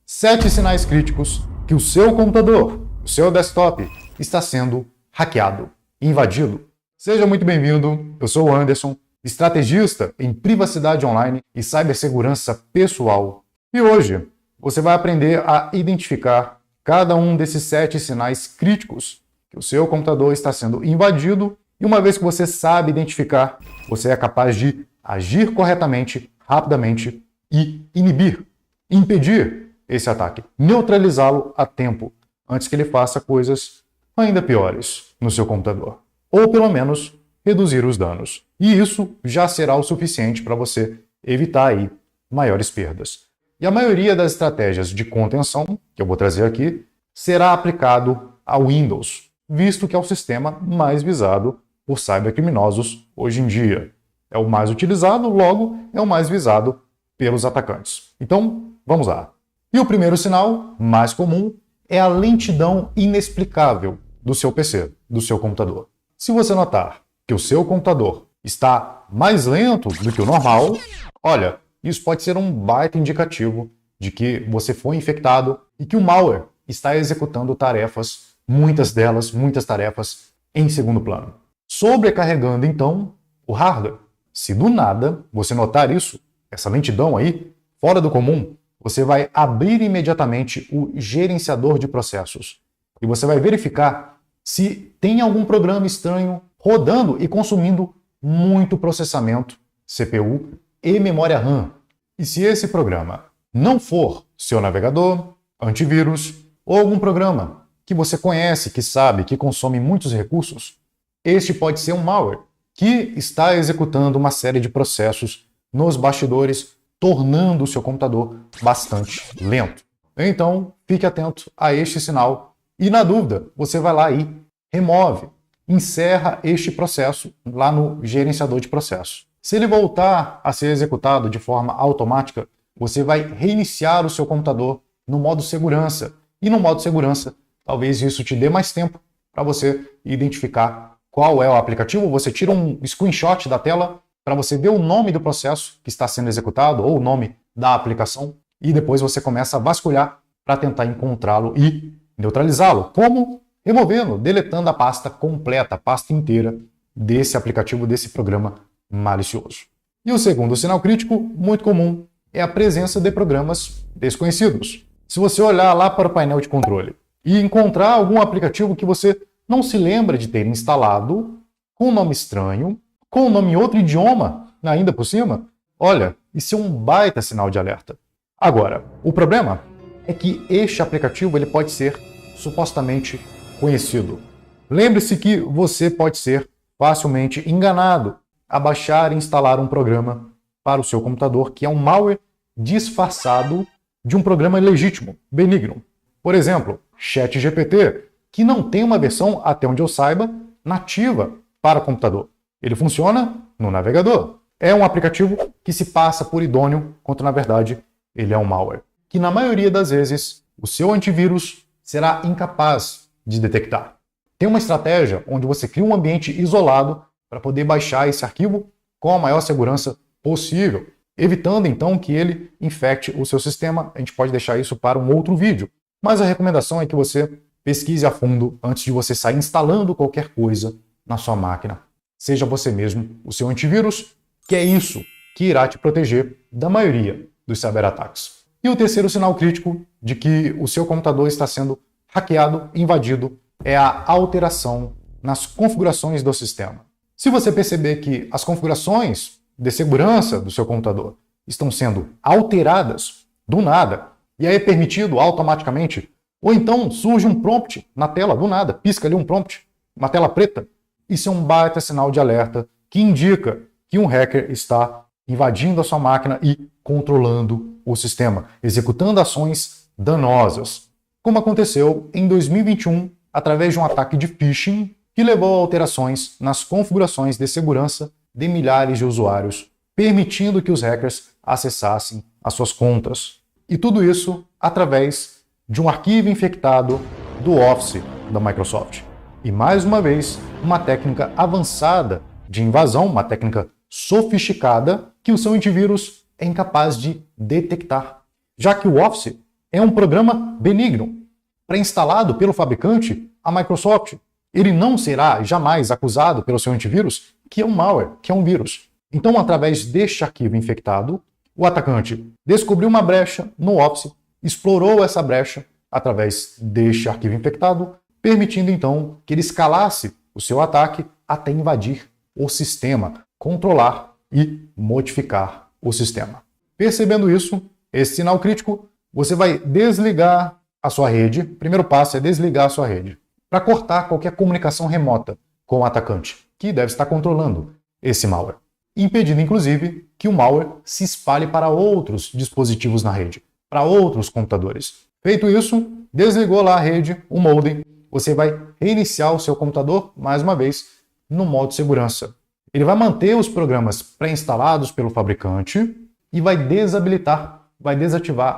7 sinais críticos que o seu computador, o seu desktop, está sendo hackeado, invadido. Seja muito bem-vindo, eu sou o Anderson, estrategista em privacidade online e cibersegurança pessoal. E hoje você vai aprender a identificar cada um desses 7 sinais críticos que o seu computador está sendo invadido, e uma vez que você sabe identificar, você é capaz de agir corretamente, rapidamente e impedir esse ataque, neutralizá-lo a tempo, antes que ele faça coisas ainda piores no seu computador, ou pelo menos reduzir os danos. E isso já será o suficiente para você evitar aí maiores perdas. E a maioria das estratégias de contenção, que eu vou trazer aqui, será aplicado ao Windows, visto que é o sistema mais visado por cybercriminosos hoje em dia. É o mais utilizado, logo é o mais visado pelos atacantes. Então, vamos lá. E o primeiro sinal, mais comum, é a lentidão inexplicável do seu PC, do seu computador. Se você notar que o seu computador está mais lento do que o normal, olha, isso pode ser um baita indicativo de que você foi infectado e que o malware está executando tarefas, muitas tarefas, em segundo plano. Sobrecarregando, então, o hardware. Se do nada você notar isso, essa lentidão aí, fora do comum, você vai abrir imediatamente o gerenciador de processos e você vai verificar se tem algum programa estranho rodando e consumindo muito processamento, CPU e memória RAM. E se esse programa não for seu navegador, antivírus ou algum programa que você conhece, que sabe, que consome muitos recursos, este pode ser um malware que está executando uma série de processos nos bastidores, tornando o seu computador bastante lento. Então, fique atento a este sinal e, na dúvida, você vai lá e remove, encerra este processo lá no gerenciador de processos. Se ele voltar a ser executado de forma automática, você vai reiniciar o seu computador no modo segurança. E no modo segurança, talvez isso te dê mais tempo para você identificar qual é o aplicativo. Você tira um screenshot da tela para você ver o nome do processo que está sendo executado ou o nome da aplicação e depois você começa a vasculhar para tentar encontrá-lo e neutralizá-lo. Como? Removendo, deletando a pasta completa, a pasta inteira desse aplicativo, desse programa malicioso. E o segundo sinal crítico, muito comum, é a presença de programas desconhecidos. Se você olhar lá para o painel de controle e encontrar algum aplicativo que você não se lembra de ter instalado, com um nome estranho, com o nome em outro idioma, ainda por cima, olha, isso é um baita sinal de alerta. Agora, o problema é que este aplicativo ele pode ser supostamente conhecido. Lembre-se que você pode ser facilmente enganado a baixar e instalar um programa para o seu computador que é um malware disfarçado de um programa legítimo, benigno. Por exemplo, ChatGPT, que não tem uma versão, até onde eu saiba, nativa para computador. Ele funciona no navegador. É um aplicativo que se passa por idôneo, quando na verdade ele é um malware, que na maioria das vezes o seu antivírus será incapaz de detectar. Tem uma estratégia onde você cria um ambiente isolado para poder baixar esse arquivo com a maior segurança possível, evitando então que ele infecte o seu sistema. A gente pode deixar isso para um outro vídeo, mas a recomendação é que você pesquise a fundo antes de você sair instalando qualquer coisa na sua máquina. Seja você mesmo o seu antivírus, que é isso que irá te proteger da maioria dos cyberataques. E o terceiro sinal crítico de que o seu computador está sendo hackeado, invadido, é a alteração nas configurações do sistema. Se você perceber que as configurações de segurança do seu computador estão sendo alteradas do nada, e aí é permitido automaticamente, ou então surge um prompt na tela do nada, pisca ali um prompt, uma tela preta, isso é um baita sinal de alerta que indica que um hacker está invadindo a sua máquina e controlando o sistema, executando ações danosas, como aconteceu em 2021 através de um ataque de phishing que levou a alterações nas configurações de segurança de milhares de usuários, permitindo que os hackers acessassem as suas contas. E tudo isso através de um arquivo infectado do Office da Microsoft. E mais uma vez, uma técnica avançada de invasão, uma técnica sofisticada que o seu antivírus é incapaz de detectar, já que o Office é um programa benigno, pré-instalado pelo fabricante, a Microsoft. Ele não será jamais acusado pelo seu antivírus que é um malware, que é um vírus. Então, através deste arquivo infectado, o atacante descobriu uma brecha no Office, explorou essa brecha através deste arquivo infectado, permitindo então que ele escalasse o seu ataque até invadir o sistema, controlar e modificar o sistema. Percebendo isso, esse sinal crítico, você vai desligar a sua rede. O primeiro passo é desligar a sua rede, para cortar qualquer comunicação remota com o atacante, que deve estar controlando esse malware, impedindo inclusive que o malware se espalhe para outros dispositivos na rede, para outros computadores. Feito isso, desligou lá a rede, o modem, você vai reiniciar o seu computador mais uma vez no modo segurança. Ele vai manter os programas pré-instalados pelo fabricante e vai desativar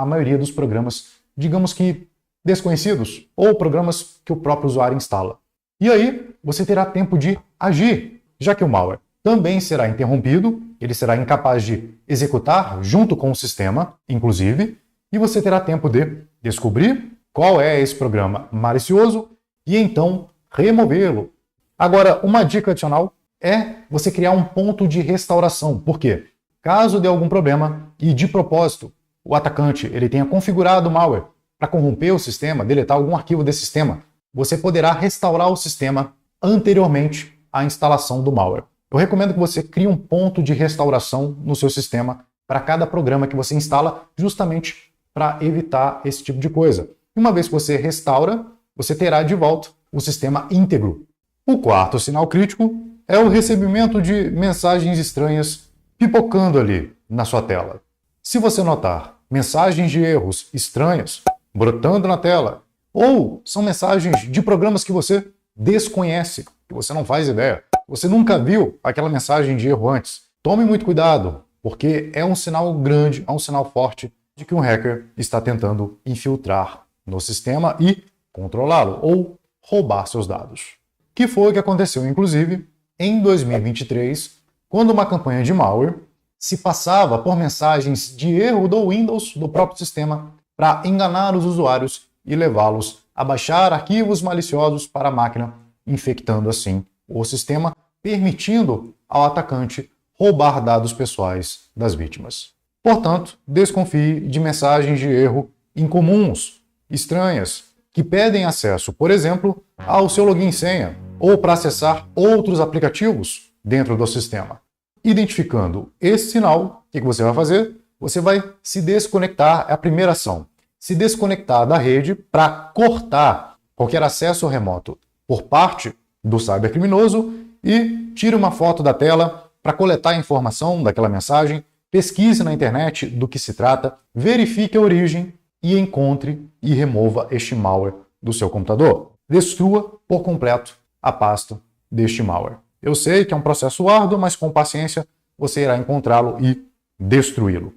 a maioria dos programas, digamos que desconhecidos, ou programas que o próprio usuário instala. E aí, você terá tempo de agir, já que o malware também será interrompido, ele será incapaz de executar junto com o sistema, inclusive, e você terá tempo de descobrir qual é esse programa malicioso e então removê-lo. Agora, uma dica adicional é você criar um ponto de restauração. Por quê? Caso dê algum problema e, de propósito, o atacante ele tenha configurado o malware para corromper o sistema, deletar algum arquivo desse sistema, você poderá restaurar o sistema anteriormente à instalação do malware. Eu recomendo que você crie um ponto de restauração no seu sistema para cada programa que você instala, justamente para evitar esse tipo de coisa. Uma vez que você restaura, você terá de volta o sistema íntegro. O quarto sinal crítico é o recebimento de mensagens estranhas pipocando ali na sua tela. Se você notar mensagens de erros estranhas brotando na tela, ou são mensagens de programas que você desconhece, que você não faz ideia, você nunca viu aquela mensagem de erro antes, tome muito cuidado, porque é um sinal grande, é um sinal forte de que um hacker está tentando infiltrar no sistema e controlá-lo ou roubar seus dados. Que foi o que aconteceu, inclusive, em 2023, quando uma campanha de malware se passava por mensagens de erro do Windows, do próprio sistema, para enganar os usuários e levá-los a baixar arquivos maliciosos para a máquina, infectando assim o sistema, permitindo ao atacante roubar dados pessoais das vítimas. Portanto, desconfie de mensagens de erro incomuns, estranhas, que pedem acesso, por exemplo, ao seu login e senha, ou para acessar outros aplicativos dentro do sistema. Identificando esse sinal, o que você vai fazer? Você vai se desconectar, é a primeira ação. Se desconectar da rede para cortar qualquer acesso remoto por parte do cybercriminoso e tire uma foto da tela para coletar a informação daquela mensagem, pesquise na internet do que se trata, verifique a origem e encontre e remova este malware do seu computador. Destrua por completo a pasta deste malware. Eu sei que é um processo árduo, mas com paciência você irá encontrá-lo e destruí-lo.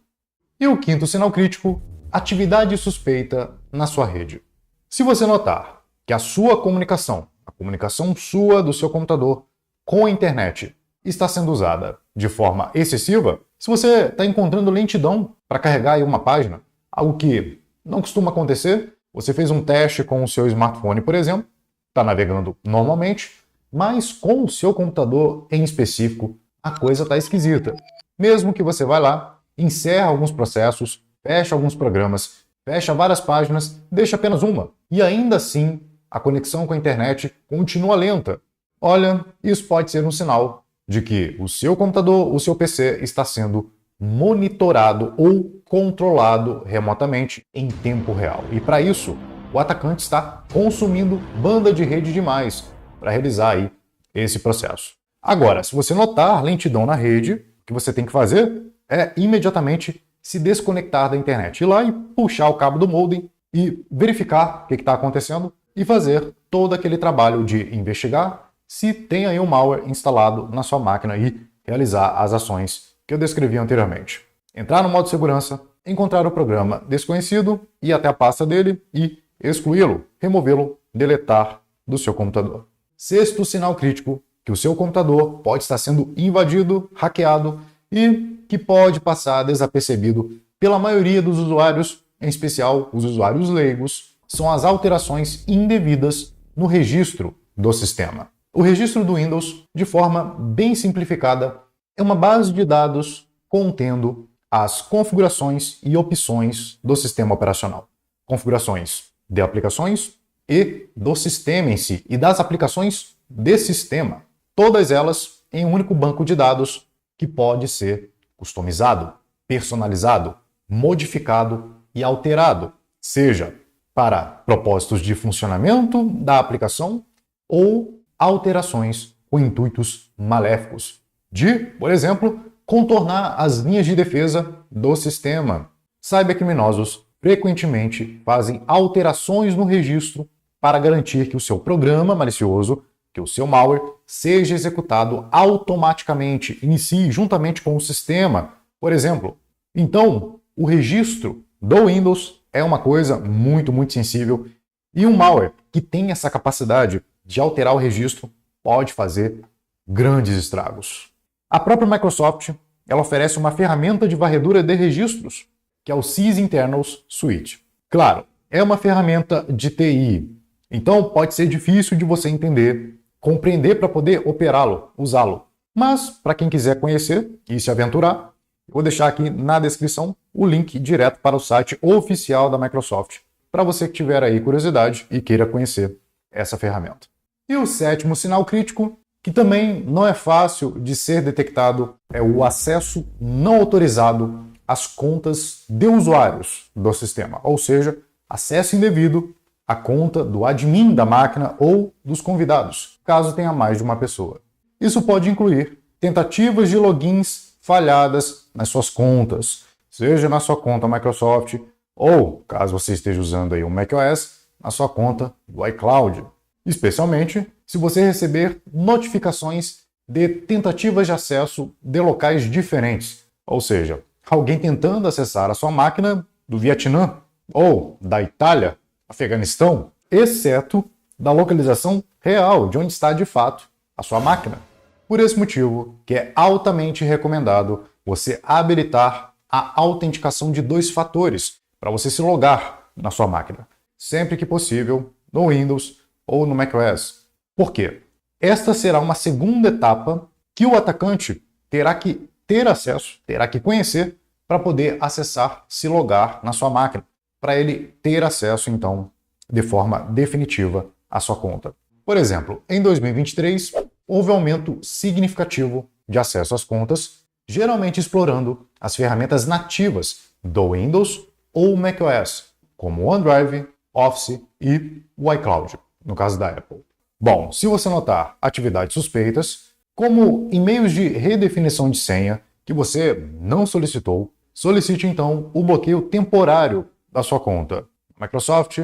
E o quinto sinal crítico, atividade suspeita na sua rede. Se você notar que a sua comunicação, a comunicação sua do seu computador com a internet está sendo usada de forma excessiva, se você está encontrando lentidão para carregar aí uma página, algo que não costuma acontecer, você fez um teste com o seu smartphone, por exemplo, está navegando normalmente, mas com o seu computador em específico, a coisa está esquisita. Mesmo que você vá lá, encerra alguns processos, fecha alguns programas, fecha várias páginas, deixa apenas uma, e ainda assim a conexão com a internet continua lenta. Olha, isso pode ser um sinal de que o seu computador, o seu PC está sendo monitorado ou controlado remotamente em tempo real. E para isso, o atacante está consumindo banda de rede demais para realizar aí esse processo. Agora, se você notar lentidão na rede, o que você tem que fazer é imediatamente se desconectar da internet, ir lá e puxar o cabo do modem e verificar o que está acontecendo e fazer todo aquele trabalho de investigar se tem aí um malware instalado na sua máquina e realizar as ações que eu descrevi anteriormente. Entrar no modo segurança, encontrar o programa desconhecido, ir até a pasta dele e excluí-lo, removê-lo, deletar do seu computador. Sexto sinal crítico, que o seu computador pode estar sendo invadido, hackeado e que pode passar desapercebido pela maioria dos usuários em especial os usuários leigos, são as alterações indevidas no registro do sistema. O registro do Windows, de forma bem simplificada, é uma base de dados contendo as configurações e opções do sistema operacional. Configurações de aplicações e do sistema em si, e das aplicações de sistema. Todas elas em um único banco de dados que pode ser customizado, personalizado, modificado e alterado, seja para propósitos de funcionamento da aplicação ou alterações com intuitos maléficos, de, por exemplo, contornar as linhas de defesa do sistema. Cybercriminosos frequentemente fazem alterações no registro para garantir que o seu programa malicioso, que o seu malware, seja executado automaticamente, inicie juntamente com o sistema, por exemplo. Então, o registro do Windows é uma coisa muito sensível e um malware que tem essa capacidade de alterar o registro pode fazer grandes estragos. A própria Microsoft ela oferece uma ferramenta de varredura de registros, que é o Sysinternals Suite. Claro, é uma ferramenta de TI, então pode ser difícil de você entender, compreender para poder operá-lo, usá-lo. Mas, para quem quiser conhecer e se aventurar, eu vou deixar aqui na descrição o link direto para o site oficial da Microsoft, para você que tiver aí curiosidade e queira conhecer essa ferramenta. E o sétimo sinal crítico, que também não é fácil de ser detectado, é o acesso não autorizado às contas de usuários do sistema, ou seja, acesso indevido à conta do admin da máquina ou dos convidados, caso tenha mais de uma pessoa. Isso pode incluir tentativas de logins falhadas nas suas contas, seja na sua conta Microsoft ou, caso você esteja usando aí o macOS, na sua conta do iCloud. Especialmente se você receber notificações de tentativas de acesso de locais diferentes, ou seja, alguém tentando acessar a sua máquina do Vietnã ou da Itália, Afeganistão, exceto da localização real de onde está de fato a sua máquina. Por esse motivo que é altamente recomendado você habilitar a autenticação de 2 fatores para você se logar na sua máquina, sempre que possível, no Windows ou no macOS. Por quê? Esta será uma segunda etapa que o atacante terá que ter acesso, terá que conhecer para poder acessar, se logar na sua máquina, para ele ter acesso, então, de forma definitiva à sua conta. Por exemplo, em 2023, houve aumento significativo de acesso às contas, geralmente explorando as ferramentas nativas do Windows ou macOS, como o OneDrive, Office e o iCloud, no caso da Apple. Bom, se você notar atividades suspeitas, como e-mails de redefinição de senha que você não solicitou, solicite então o bloqueio temporário da sua conta, Microsoft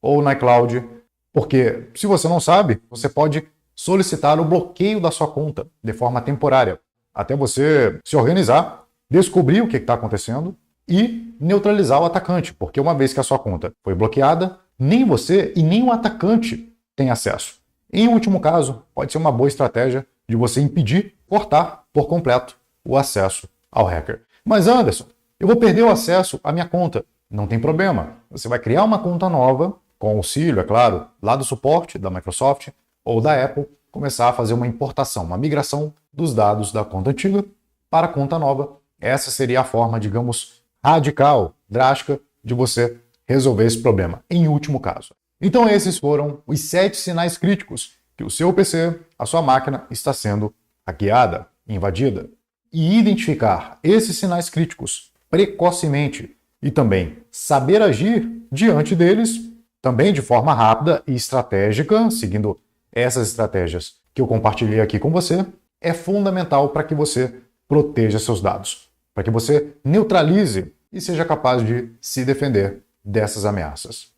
ou no iCloud, porque se você não sabe, você pode solicitar o bloqueio da sua conta de forma temporária, até você se organizar, descobrir o que está acontecendo e neutralizar o atacante, porque uma vez que a sua conta foi bloqueada, nem você e nem o atacante têm acesso. Em último caso, pode ser uma boa estratégia de você impedir, cortar por completo o acesso ao hacker. Mas Anderson, eu vou perder o acesso à minha conta. Não tem problema. Você vai criar uma conta nova, com auxílio, é claro, lá do suporte da Microsoft ou da Apple, começar a fazer uma importação, uma migração dos dados da conta antiga para a conta nova. Essa seria a forma, digamos, radical, drástica, de você resolver esse problema, em último caso. Então esses foram os 7 sinais críticos que o seu PC, a sua máquina, está sendo hackeada, invadida. E identificar esses sinais críticos precocemente e também saber agir diante deles, também de forma rápida e estratégica, seguindo essas estratégias que eu compartilhei aqui com você, é fundamental para que você proteja seus dados, para que você neutralize e seja capaz de se defender dessas ameaças.